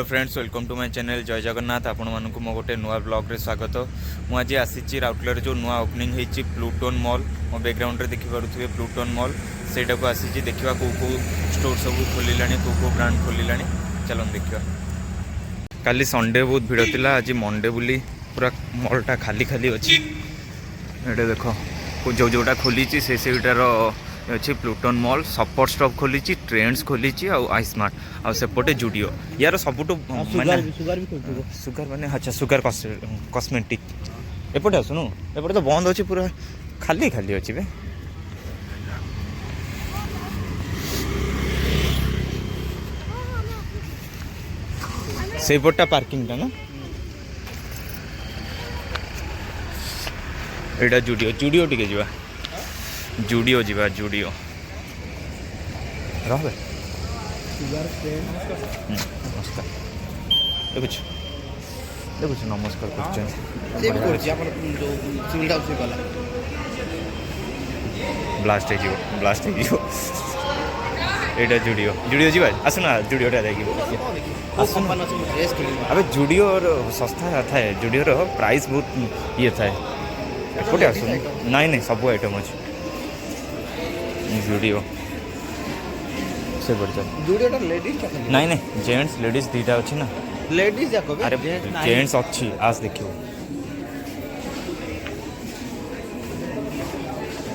Friends welcome to my channel Jai Jagannath आपण मानक मो गोटे नुआ ब्लॉग रे स्वागत। मुझे आसी राउरकेला जो नुआ ओपनिंग होती प्लूटन मॉल मो बैकग्राउंड रे देखिपे प्लूटन मॉल सेटा को आसी देखा कौ कौ स्टोर सब खोलिला कौ कौ ब्रांड खोलिला चलो देखा। काली संडे बहुत भिड़ था आज मंडे बुली पूरा मॉलटा खाली खाली अच्छी ये देख जो जोटा खोली सेटार अच्छे प्लूटन मॉल सपोर्ट स्टॉप खोली ट्रेंड्स खोली आई स्मार्ट आ सेपटे जुडियो यार सबुठ सुगर माने अच्छा सुगर कॉस्मेटिक एपटे आसुनु एपटे तो बंद अच्छे पूरा खाली खाली अच्छी बे से पटा पार्किंग ना एटा जुडियो जुडियो टिके जीवा जुडियो जीवा जुडियो रह नमस्कार देखुछ देखुछ नमस्कार ब्लास्ट एटा जुडियो जुडियो जीवा आसना जुडियोटा अबे जुडियो सस्ता थाए जुडियो प्राइस बहुत ये थाए एपटे आसुन नाई सब आइटम अच्छे जुडियो से बढ़िया नाई जेंट्स लेडीज दीटा अच्छी ना लेडीज अरे जेंट्स अच्छी आज देखियो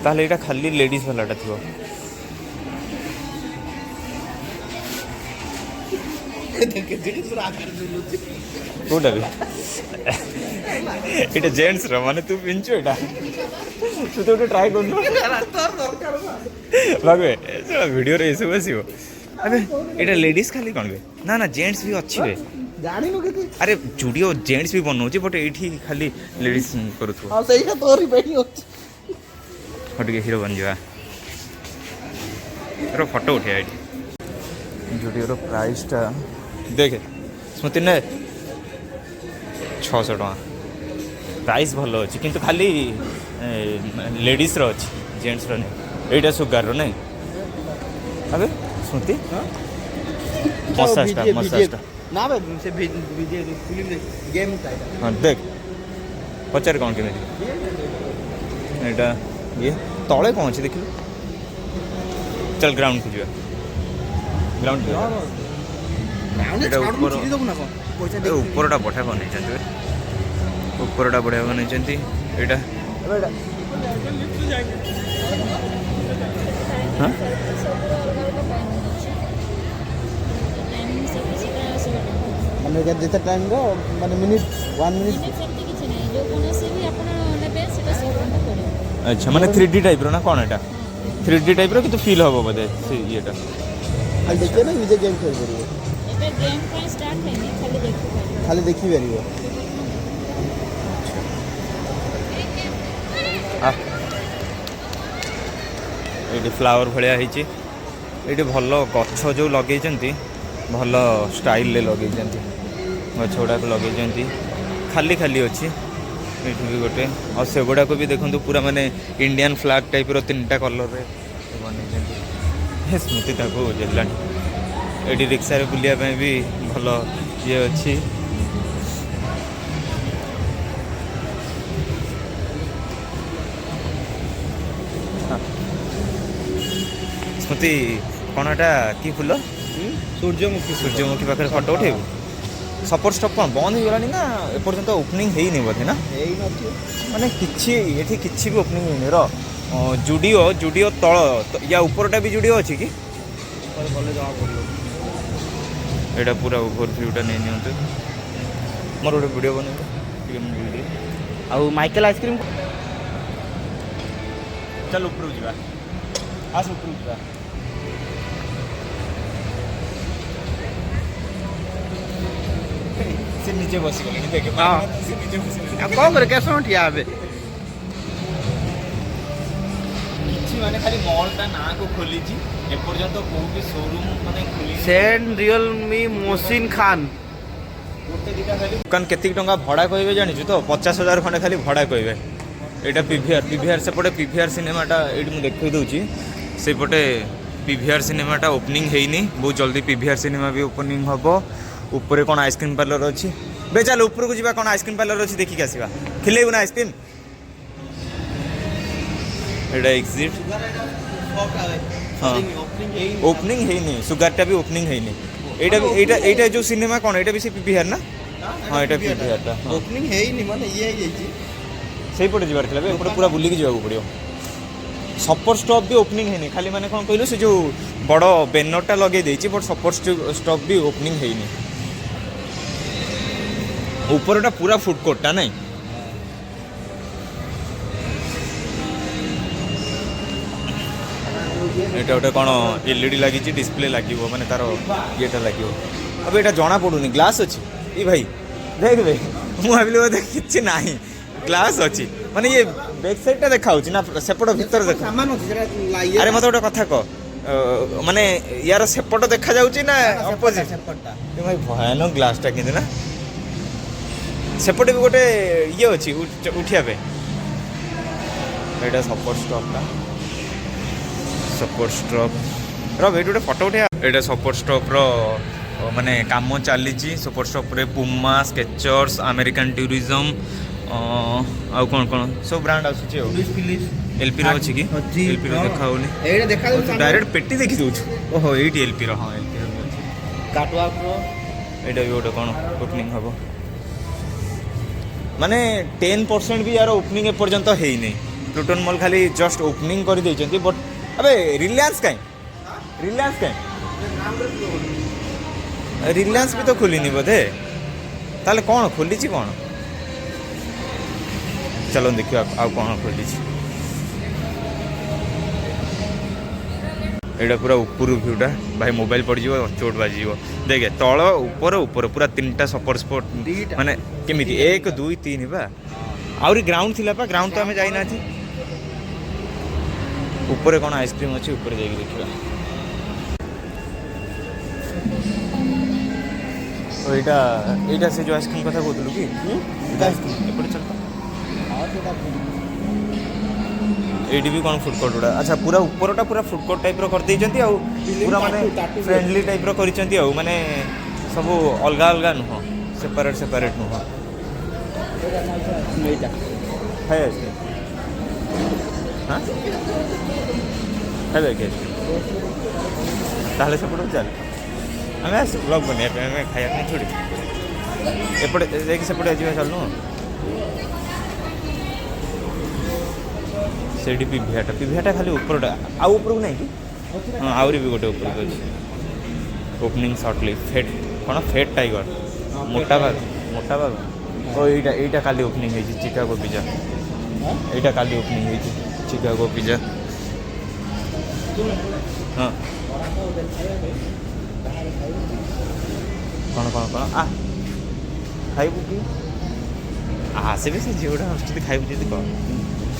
ताले एटा खाली लेडीज वालाटा थियो कोटा भी एटा जेंट्स रो माने तू पिंचो एटा तू तो ट्राई करनु लागबे चलो वीडियो रे सब आसीबो अबे एटा लेडीज खाली कोन बे ना ना जेंट्स भी अच्छी बे जानी नु केते अरे जुडियो जेंट्स भी बनौची बट एठी खाली लेडीज करूथु हां सही का तोरी बेटी होची हट के हीरो बन जावा रो फोटो उठे आइडी जुडियो रो प्राइस ता देखे स्मृति ने 600 टका प्राइस भल अच्छी किंतु खाली लेडीज रो अच्छी जेंट्स रो नहीं एटा सुगार रो नहीं अबे स्मृति मसाजटा ना बे से वीडियो फिल्म गेम टाइप हां देख पचार कौन के एटा ये तळे कौन अछि देखियो चल ग्राउंड को जिया ग्राउंड ऊपरटा बढ़िया बन ऊपरटा बढ़िया बन एटा माने जते टाइम रो माने मिनिट 1 मिनिट जो कोन से भी आपण लेबे सेटा सेकंड करे अच्छा माने 3D टाइप रो ना कोन एटा 3D टाइप रो कि तो फील होबो बदे से येटा खाली देखिए ना निजे गेम खेल करियो एबे गेम पर स्टार्ट है नहीं खाली देखि परियो ये फ्लावर भाया ये भल गछ जो लगे भल स्टाइल लगे गछ गुड़ाक लगे खाली खाली अच्छी ये भी गोटे और से गुड़ाक भी देखो पूरा माने इंडियन फ्लैग टाइप रो 3टा कलर रे बन स्मृति जेला ये रिक्शा रे बुलिया भी भल ये अच्छी स्मृति कौन एटा कि फुल सूर्यमुखी पाखे फटो उठेबू सपोर्ट स्टॉप कौन बंद हो गलानी ना एपर्यंत ओपनिंग है नहीं बोधे ना माने किछि एठी किछि भी ओपनिंग है रो जुडियो जुडियो तळ या ऊपरटा भी जुडियो अछि कि भले जमा पड़ियो एटा पूरा ओवरव्यूटा नै नियंतु मोर गोटे वीडियो बने आ माइकल आइसक्रीम चल ऊपर जीवा आस ऊपर जीवा से नीचे बसी गले देखे हां से नीचे बसी गले अब कौन करे कैसे ठिया आबे किछि माने खाली मॉलटा ना को खोली छी ए पर्यंत कोउ भी शोरूम माने खोली सेंड रियलमी मोसिन खान गोटे दिटा खाली दुकान केति टंका भड़ा कहबे जानि छु तो 50,000 खंडे खाली भड़ा कहबे एटा पीवीआर सेपटे पीवीआर सिनेमाटा एडी मु देखै दउची सेपटे पीवीआर सिनेमाटा ओपनिंग हेइनी बहुत जल्दी पीवीआर सिनेमा भी ओपनिंग हम ऊपर कौन आइसक्रीम पार्लर अच्छी बे चल ऊपर को जा कौन आइसक्रीम पार्लर अच्छी देखिक आसवा खिलेबू ना आइसक्रीम एटा एग्जिट हाँ ओपनिंग है सुगारटा भी ओपनिंग है एटा जो सिनेमा कौन एटा भी से पीपीआर ना हाँ एटा पीपीआरटा ओपनिंग है ही नहीं माने ये है सही पटे जबार थिला बे एपटे पूरा बुलिक जावाक पड़ियो सपर स्टॉप भी ओपनिंग है खाली माने कौन कहलु से जो बड़ बैनरटा लगे देछि बट सपर स्टॉप भी ओपनिंग है ऊपरटा पूरा फूड कोर्टटा नहीं एटा गोटे कौन एलईडी लगी डिस्प्ले लगे माने तार येटा लगे अब एटा जना पड़ूनी ग्लास अच्छी ये भाई देख बे मु भाविली बोधे किछि नाही ग्लास अच्छी माने ये बैक साइडटा देखा ना सेपट भीतर देखा सामान होछि जेरा अरे मत गोटे कथा कह माने यार सेपट देखा जाउची ना अपोजिट सेपटटा ए भाई भयानक ग्लासटा किंतु ना सेपट भी गोटे ये अच्छी उठिया पे एटा सपोर्ट स्टॉपटा सपोर्ट स्टॉप रब ये गोटे फोटो उठा एटा सपोर्ट स्टॉप रो माने काम चली सपोर्ट स्टॉप रे पुमा स्केचर्स अमेरिकन टूरिज्म आउ कौन कौन सब ब्रांड आसुची एलपी रो अछि कि एलपी रो देखा होनी एटा देखा दउ डायरेक्ट पेटी देखि दउछु ओहो एटी एलपी रो हां एलपी रो काटवा प्रो एटा भी गोटे कौन ओपनिंग हबो माने 10% भी यार ओपनिंग ए पर्यंत हेई नै प्लूटन मॉल खाली जस्ट ओपनिंग कर देइचंती बट अबे रिलायंस रिलायंस भी तो खोलिनी बोधे ताले कौन खोली कौन चलो देखिए आ कौन खोली एटा पूरा ऊपर व्यूटा भाई मोबाइल पड़ जाओ चोट बाजी देखे तल ऊपर ऊपर पूरा 3टा सपर स्पॉट माने केमिति 1 2 3 बा आउरी ग्राउंड थिला पा ग्राउंड तो हमें जाई ना थी ऊपर कौन आइसक्रीम अच्छी ऊपर जाइए देखा यहाँ से जो आइसक्रीम कथा कहूँ कि एपटे चल ये भी कौन फूड कोर्ट गुड़ा अच्छा पूरा ऊपरटा पूरा फूड कोर्ट टाइप कर देइचंती आ पूरा माने फ्रेंडली टाइप रो करिचंती आ माने सब अलग अलग नुह सेपरेट नुह है हाँ है देखिए ताहले सेपट चल आम आस ब्लॉग बनवाई आम खाया छोड़ी एपटे देखिए सेपटे जा चलनु से पीभियाटा खाली ऊपरटा आउ ऊपर को नहीं कि हाँ आहरी भी गोटे ऊपर को अच्छी ओपनिंग शॉर्टली फेट कौन फेट टाइगर मोटा बाग ओ एटा काली ओपनिंग है चिकागो पिज्जा एटा काली ओपनिंग है चिकागो पिज्जा हाँ कौन आ खाइबू कि आसे भी से झीवटा आसुच्छी खाइबू जी कह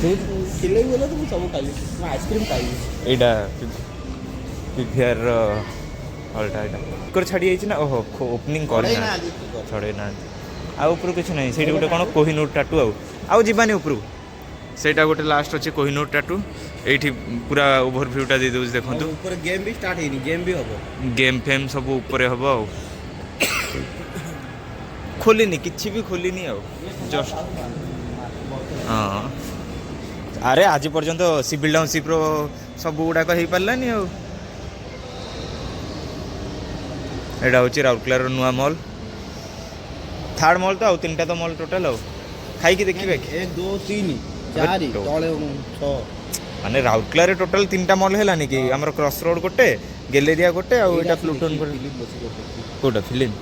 खिले बोले तो सब खाइबी मैं आइसक्रीम खाइबी एटा पीभिआर हलटा एटा कर छाड़ी जाइछि ना ओहो ओपनिंग कर ना छड़े ना आ ऊपर कुछ नहीं सेठी गोटे कौन कोहिनूर टाटू आउ जीवानी ऊपर सेटा गोटे लास्ट अच्छे कोहिनूर टाटू एठी पूरा ओवरव्यूटा दे दउछ देखंतु ऊपर गेम भी स्टार्ट हेनी गेम भी हबो गेम फेम सब ऊपर हबो आउ खोलिनी किछि भी खोलिनी आउ जस्ट हाँ अरे आज पर्यंत सिविल टाउनशिप रो सब गुड़ाक हो पारानी आटा हूँ राउरकेलार नुआ मॉल थर्ड मॉल तो 3टा तो मॉल टोटाल खाई देखिए 1 2 3 4 तळे 6 माने राउरकेलार टोटाल 3टा मॉल है कि आमर क्रॉस रोड गोटे गैलेरिया गोटे आटा प्लूटन कोटा फिल्म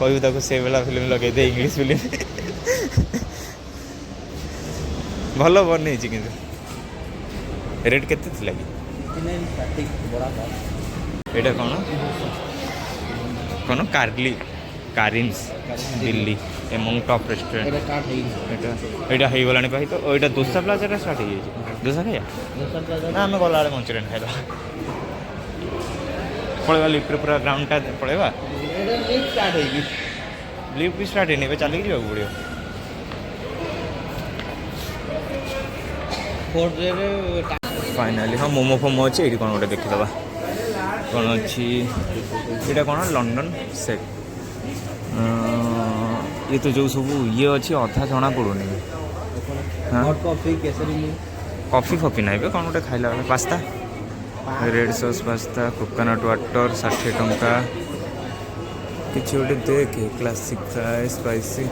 कहू से वाला फिल्म लगे दे इंग्लिश फिल्म भल बन रेट केते थी लगी एटा कौन कार्ली कारिन्स दिल्ली एमंग टॉप रेस्टोरेंट एटा हो गला भाई तो यहाँ दोसा प्लाजा स्टार्ट हो जाए दोसा खाइया ना आम गला मंचूरियन खाइदा पड़ेगा लिफ्ट पूरा ग्राउंडटा पड़ेगा लिफ्ट भी स्टार्ट है चलिए जाओ पड़ो फाइनाली हाँ मोमो फोमो अच्छे ये कौन गोटे देखीदे कौन अच्छी यहाँ कौन लंडन सेक ये तो जो सब ये अच्छी अधा जना पड़ूनी हाँ हॉट कॉफी केसरी में कॉफी फफी ना कौन गोटे खाइला pasta red sauce pasta coconut water 60 टंका किसी गोटे देख क्लासिक फ्राए स्पाइसी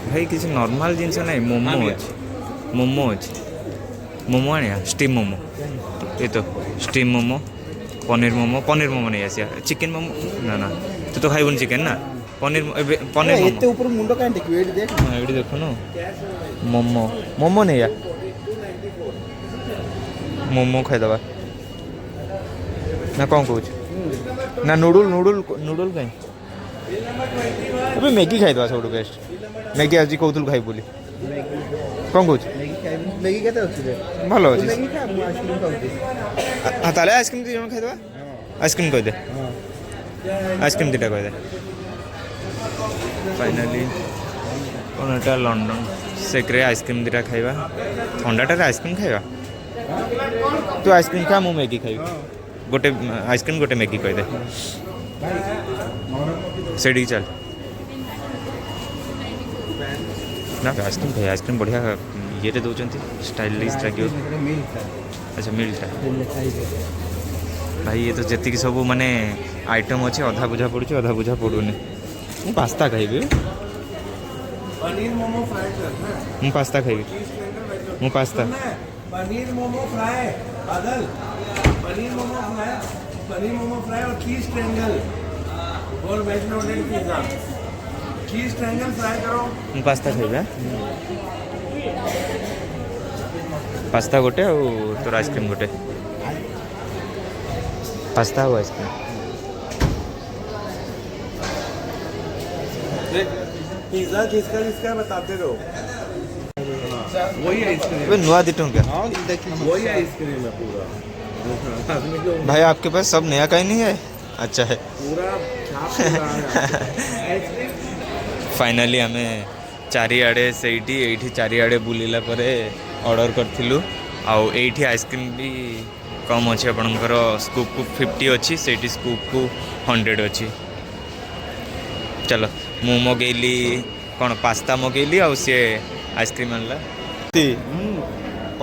भाई किसी नॉर्मल जिनस ना मोमो अच्छे मोमो आने स्टीम मोमो ये तो स्टीम मोमो पनीर मोमो नहीं आसिया चिकेन मोमो ना तू तो खाइबुन चिकेन ना पनीर पनीर एते ऊपर मुंडो काहे देखियो एडी देख एडी देखुनु मोमो नहीं या मोमो खाइदबा ना कौन कहूँ ना नूडल कहीं अबे मैगी खाइदबा सब बेस्ट मैगी आज कहूँ खाइ बोली कौन कहूँ मैगी केते अछि रे भलो अछि मैगी खा मु आइसक्रीम खाउती हां ताले आइसक्रीम दी जण खाइदबा आइसक्रीम कह दे आइसक्रीम दीटा कह दे फाइनली कौन एटा लंडन सेक्रे आइसक्रीम दीटा खाइबा ठंडाटारे आइसक्रीम खाइबा तू आइसक्रीम खा मु मैगी खाइबी गोटे आइसक्रीम गोटे मैगी कह दे सेठी चल ना आइसक्रीम खाई आइसक्रीम बढ़िया ये दौरान स्टाइलिश लगे अच्छा मिलता भाई ये तो जी सब माने आइटम अच्छे अधा बुझा पड़ुଛି अधा बुझा पड़ूनी मु पास्ता खाइबी पनीर मोमो फ्राई कर मु पास्ता खाइबी मु पास्ता पनीर मोमो फ्राई बादल पनीर मोमो फ्राई और चीज ट्रायंगल और वेज नॉर्डन पिज्जा चीज ट्रायंगल फ्राई करो मु पास्ता खाइबी पास्ता गोटे और तोर आइसक्रीम गोटे पास्ता हो आइसक्रीम पिज्जा किसका किसका बताते रहो वही आइसक्रीम अबे नुआ दिटों क्या हां देखी वही आइसक्रीम है पूरा भाई आपके पास सब नया कहीं नहीं है अच्छा है पूरा छाप रहा है फाइनली आम चारिआडे से चारिआडे बुलिला परे ऑर्डर करथिलु आउ एठी आइसक्रीम भी कम अच्छे आपणकर स्कूप को 50 अच्छी से स्कूप को 100 अच्छी चलो मु मगेली कौन पास्ता मगेली आउ सी आइसक्रीम आनला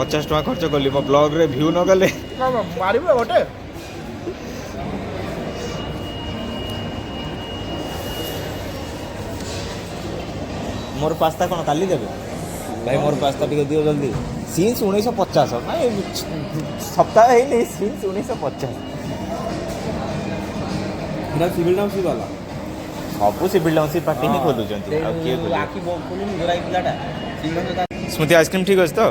50 टका खर्च कली मो ब्लॉग रे व्यू न गले मारिबो गोटे मोर पास्ता कौन काली देबे भाई मोर पास्ता टिके दियो जल्दी सीन्स 1950 भाई सप्ताह है नहीं सीन्स 1950 ना सिविल टाउनशिप वाला सब सिविल टाउनशिप पार्टी ही खोलुचंती आ किए खोलु आखी बोलुन गोराई पिलाटा सिंगल तो स्मृति आइसक्रीम ठीक अछि तो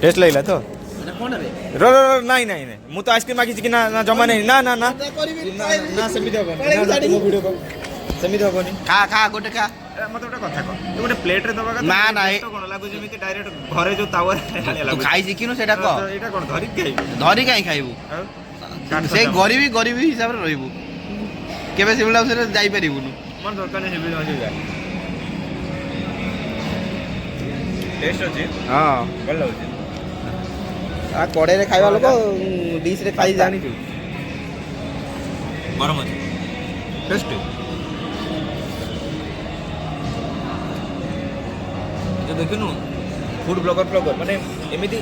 टेस्ट लागला तो एटा कोन रे रो रो रो नहीं नहीं नहीं मु तो आइसक्रीम मागी कि ना ना जमा नहीं ना ना ना ना समिति होबो ना तुम वीडियो को समिति होबो नहीं खा खा गोटे खा मत गोटे कथा को तू गोटे प्लेट रे दबा का ना, ना, तो कोन लागु जेमिति डायरेक्ट घरे जो तावर तू खाई सिकिनु सेटा क एटा कोन धरि के धरी काई खाइबू से गरीबी हिसाब रे रहिबू केबे सिविल हाउस रे जाई परिबुनु मन दरकार नहीं सिविल हाउस जा टेस्ट अछि हां भल लाଗୁଛି आ कोड़े रे खाइबा लोग डिश रे खाई जानी छु गरम अछि टेस्ट जो देखिनु फूड ब्लॉगर माने एमिति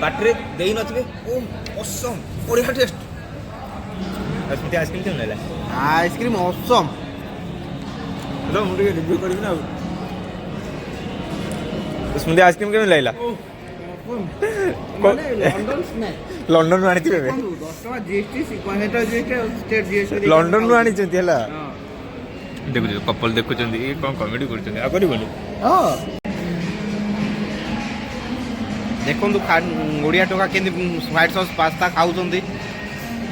बाटरे देई नथिबे ओ ऑसम बढ़िया टेस्ट स्मृति आइसक्रीम केम लेला आइसक्रीम ऑसम रो मुझे रिव्यू करबी ना स्मृति आइसक्रीम केम लेला माने लंडन स्नैक लंडन नु आनिथिबे 10 टका जीएसटी सिक्वेन्टर जीएसटी स्टेट जीएसटी लंडन नु आनिचंती हला देखु कपल देखुचंती ये कोन कॉमेडी करचंती आ करी बोली हां देखो तू ओडिया टका केंदी व्हाइट सॉस पास्ता खाउचंती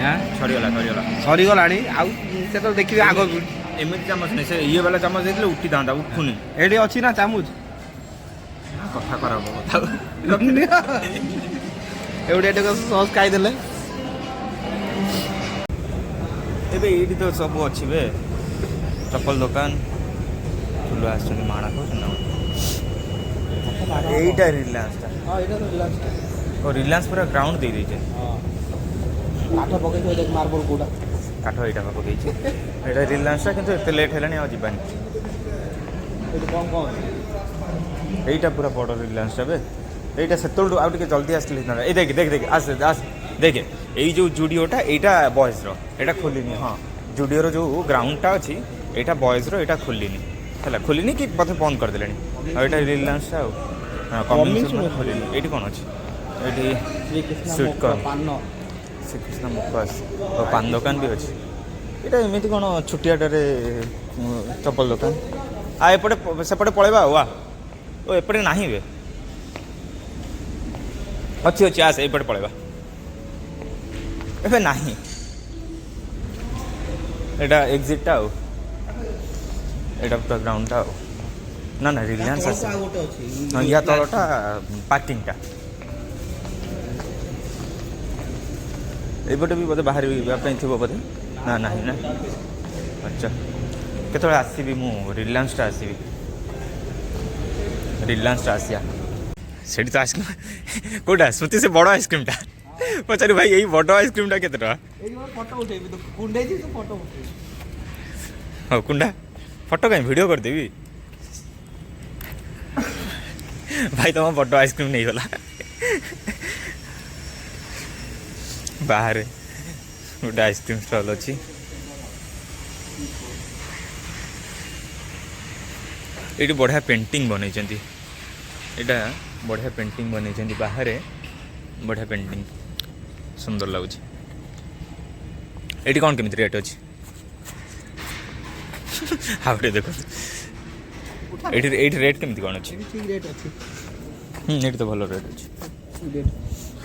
हां सरी गलानी आउ से तो देखि आगो एमिति चामच नहीं से ये वाला चामच देले उठी दांदा उठुनी एडी अछि ना चामुच कथा खराब हो एवढे टका सॉस खाई देले एबे एडी तो सब अछि बे चप्पल दुकान फुल आसुनी माणा को ना एटा रिलायंस हां एटा तो रिलायंस और रिलायंस पूरा ग्राउंड दे दैछे हां काठ पके तो देख मार्बल कोडा କାଠ ଏଇଟା ପକେଇଛି ଏଇଟା ରିଲାଏନ୍ସଟା କିନ୍ତୁ ଏତେ ଲେଟ୍ ହେଲାଣି ଆଉ ଯିବାନି এইটা পুরা বড় রিলায়েন্সটা বে এইটা সেতলটু ଆଉ ଟିକେ জলদি আসলে না এই দেখ দেখ দেখ আস আস দেখে এই যে জুডিওটা এইটা বয়েজর এটা খোলিনি হ্যাঁ জুডিওর যে গ্রাউন্ডটা আছে এইটা বয়েজর এটা খোলিনি ହେଲା ଖୋଲିନି କି ବୋଧେ ବନ୍ଦ କରିଦେଲେଣି ଆଉ ଏଇଟା ରିଲାଏନ୍ସଟା ଆଉ କମିଂସ ଖୋଲିନି ଏଇଠି କ'ଣ ଅଛି ଏଇଠି ସୁଇଟ୍ କର୍ଣ୍ଣ ଶ୍ରୀକୃଷ୍ଣ ମୁଖ ଅଛି ଆଉ ପାନ ଦୋକାନ ବି ଅଛି ଏଇଟା ଏମିତି କ'ଣ ଛୋଟିଆଟାରେ ଚପଲ ଦୋକାନ ଆଉ ଏପଟେ ସେପଟେ ପଳେଇବା ଆଉ ଓ ଏପଟେ ନାହିଁ ବେ ଅଛି ଅଛି ଆସ ଏପଟେ ପଳେଇବା ଏବେ ନାହିଁ ଏଇଟା ଏକ୍ଜିଟ୍ଟା ଆଉ ଏଇଟା ପୁରା ଗ୍ରାଉଣ୍ଡଟା ଆଉ ନା ନା ରିଲାଏନ୍ସ ଆସି ୟା ତଳଟା ପାର୍କିଂଟା ଏଇପଟେ ବି ବୋଧେ ବାହାରିବା ପାଇଁ ଥିବ ବୋଧେ ନା ନାହିଁ ନା ଆଚ୍ଛା କେତେବେଳେ ଆସିବି ମୁଁ ରିଲାଏନ୍ସଟା ଆସିବି ରିଲାଏନ୍ସଟା ଆସିବା ସେଠି ତ ଆଇସ୍କ୍ରିମ୍ କେଉଁଟା ସ୍ମୃତି ସେ ବଡ଼ ଆଇସ୍କ୍ରିମ୍ଟା ପଚାରି ଭାଇ ଏଇ ବଡ଼ ଆଇସ୍କ୍ରିମ୍ଟା କେତେ ଟଙ୍କା ହଉ କୁଣ୍ଡା ଫଟୋ କାହିଁ ଭିଡ଼ିଓ କରିଦେବି ଭାଇ ତମ ବଡ଼ ଆଇସ୍କ୍ରିମ୍ ନେଇଗଲା ବାହାରେ ଗୋଟେ ଆଇସ୍କ୍ରିମ୍ ଷ୍ଟଲ୍ ଅଛି ଏଇଠି ବଢ଼ିଆ ପେଣ୍ଟିଂ ବନେଇଛନ୍ତି ଏଇଟା ବଢ଼ିଆ ପେଣ୍ଟିଂ ବନେଇଛନ୍ତି ବାହାରେ ବଢ଼ିଆ ପେଣ୍ଟିଂ ସୁନ୍ଦର ଲାଗୁଛି ଏଇଠି କ'ଣ କେମିତି ରେଟ୍ ଅଛି ଆଉ ଟିକେ ଦେଖନ୍ତୁ ଏଇଠି ରେଟ୍ କେମିତି କ'ଣ ଅଛି ଏଇଠି ତ ଭଲ ରେଟ୍ ଅଛି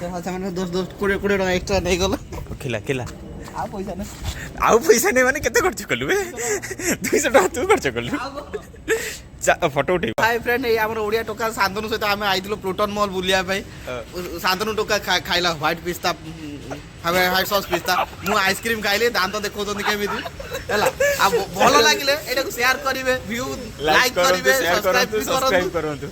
କୋଡ଼ିଏ ଏକ୍ସଟ୍ରା ନେଇଗଲା ଖିଲା ଖିଲା ଆଉ ପଇସା ନେଇ ମାନେ କେତେ ଖର୍ଚ୍ଚ କଲୁ 200 ଟଙ୍କା ତୁ ଖର୍ଚ୍ଚ କଲୁ ଫଟୋ ଉଠେଇବ ହାଇ ଫ୍ରେଣ୍ଡ ଏଇ ଆମର ଓଡ଼ିଆ ଟୋକା ଶାନ୍ତନୁ ସହିତ ଆମେ ଆଇଥିଲୁ ପ୍ଲୁଟନ୍ ମଲ୍ ବୁଲିବା ପାଇଁ ଶାନ୍ତନୁ ଟୋକା ଖାଇଲା ହ୍ୱାଇଟ୍ ପିସ୍ତା ହ୍ୱାଇଟ୍ ସସ୍ ପିସ୍ତା ମୁଁ ଆଇସ୍କ୍ରିମ୍ ଖାଇଲି ଦାନ୍ତ ଦେଖାଉଛନ୍ତି କେମିତି ହେଲା ଆଉ ଭଲ ଲାଗିଲେ ଏଇଟାକୁ ସେୟାର କରିବେ ଭିଉ ଲାଇକ୍ କରିବେ ସବସ୍କ୍ରାଇବ୍ କରନ୍ତୁ।